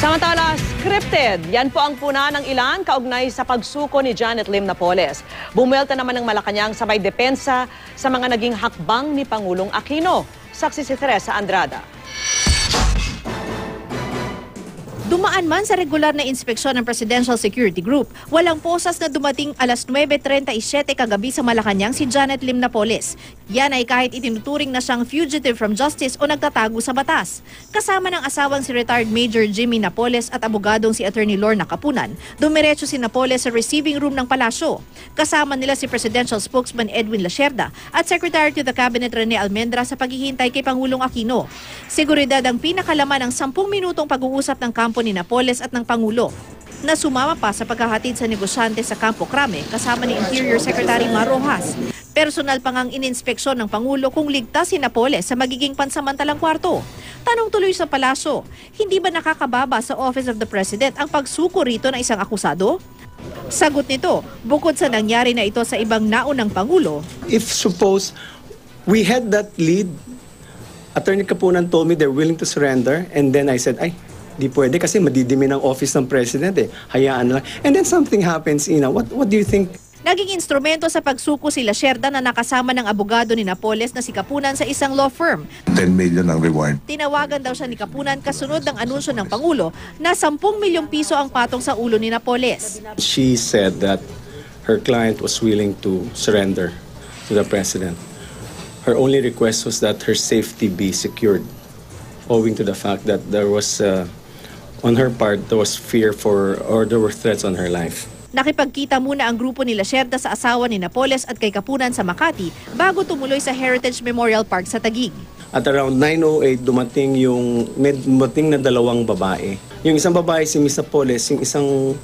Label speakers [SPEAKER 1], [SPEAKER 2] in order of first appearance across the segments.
[SPEAKER 1] Samantala, scripted. Yan po ang puna ng ilan kaugnay sa pagsuko ni Janet Lim Napoles. Bumuelta naman ng Malacanang sabay depensa sa mga naging hakbang ni Pangulong Aquino. Saksi si Teresa Andrada.
[SPEAKER 2] Dumaan man sa regular na inspeksyon ng Presidential Security Group, walang posas na dumating alas 9:37 kagabi sa Malacanang si Janet Lim Napoles. Yan ay kahit itinuturing na siyang fugitive from justice o nagtatago sa batas. Kasama ng asawang si retired Major Jimmy Napoles at abogadong si Attorney Lorna Capunan, dumiretso si Napoles sa receiving room ng palasyo. Kasama nila si Presidential Spokesman Edwin Lacerda at Secretary to the Cabinet Rene Almendra sa paghihintay kay Pangulong Aquino. Seguridad ang pinakalaman ng 10 minutong pag-uusap ng kampo ni Napoles at ng Pangulo, na sumama pa sa paghahatid sa negosyante sa Campo Crame kasama ni Interior Secretary Mar Rojas. Personal pa ngang ininspeksyon ng Pangulo kung ligtas si Napoles sa magiging pansamantalang kwarto. Tanong tuloy sa palasyo, hindi ba nakakababa sa Office of the President ang pagsuko rito ng isang akusado? Sagot nito, bukod sa nangyari na ito sa ibang naunang Pangulo.
[SPEAKER 3] If suppose we had that lead, Attorney Capunan told me they're willing to surrender, and then I said, di pwede kasi madidimi ng office ng president hayaan na lang. And then something happens, what do you think?
[SPEAKER 2] Naging instrumento sa pagsuko si Lacerda na nakasama ng abogado ni Napoles na si Capunan sa isang law firm.
[SPEAKER 4] 10 million ang reward.
[SPEAKER 2] Tinawagan daw siya ni Capunan kasunod ng anunsyo ng Pangulo na 10 milyong piso ang patong sa ulo ni Napoles.
[SPEAKER 3] She said that her client was willing to surrender to the president. Her only request was that her safety be secured, owing to the fact that there was on her part, there was fear or there were threats on her life.
[SPEAKER 2] Nakipagkita muna ang grupo ni Lacerda sa asawa ni Napoles at kay Capunan sa Makati bago tumuloy sa Heritage Memorial Park sa Taguig.
[SPEAKER 3] At around 9:08, dumating na dalawang babae. Yung isang babae si Miss Napoles, yung isang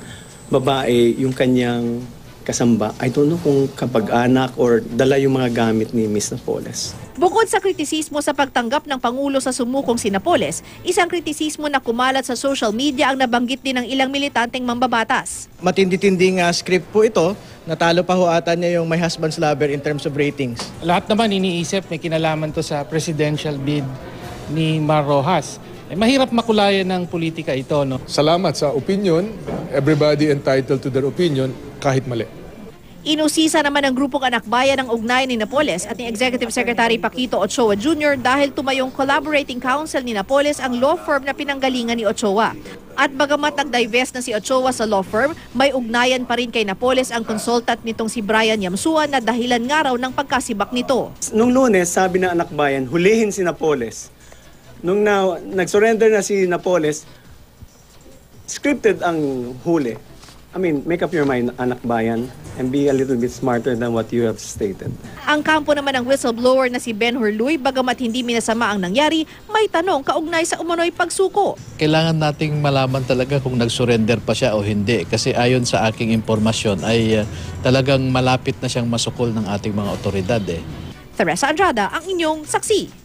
[SPEAKER 3] babae yung kanyang kasamba. I don't know kung kapag-anak or dala yung mga gamit ni Miss Napoles.
[SPEAKER 2] Bukod sa kritisismo sa pagtanggap ng Pangulo sa sumukong si Napoles, isang kritisismo na kumalat sa social media ang nabanggit din ng ilang militanteng mambabatas.
[SPEAKER 5] Matindi-tinding script po ito. Natalo pa ho ata niya yung My Husband's Lover in terms of ratings.
[SPEAKER 6] Lahat naman iniisip, may kinalaman to sa presidential bid ni Mar Rojas. Mahirap makulayan ng politika ito, no?
[SPEAKER 7] Salamat sa opinion. Everybody entitled to their opinion, kahit mali.
[SPEAKER 2] Inusisa naman ng grupong Anak Bayan ang ugnayan ni Napoles at ni Executive Secretary Paquito Ochoa Jr. dahil tumayong collaborating counsel ni Napoles ang law firm na pinanggalingan ni Ochoa. At bagamat nag-divest na si Ochoa sa law firm, may ugnayan pa rin kay Napoles ang consultant nitong si Brian Yamsua na dahilan nga raw ng pagkasibak nito.
[SPEAKER 3] Nung Lunes, sabi ng Anak Bayan, hulihin si Napoles. Nung nag-surrender na si Napoles, scripted ang huli. Make up your mind, Anak Bayan, and be a little bit smarter than what you have stated.
[SPEAKER 2] Ang kampo naman ng whistleblower na si Ben Hurluy, bagamat hindi minasama ang nangyari, may tanong kaugnay sa umano'y pagsuko.
[SPEAKER 8] Kailangan nating malaman talaga kung nag-surrender pa siya o hindi. Kasi ayon sa aking impormasyon ay talagang malapit na siyang masukol ng ating mga otoridad.
[SPEAKER 2] Teresa Andrada, ang inyong saksi.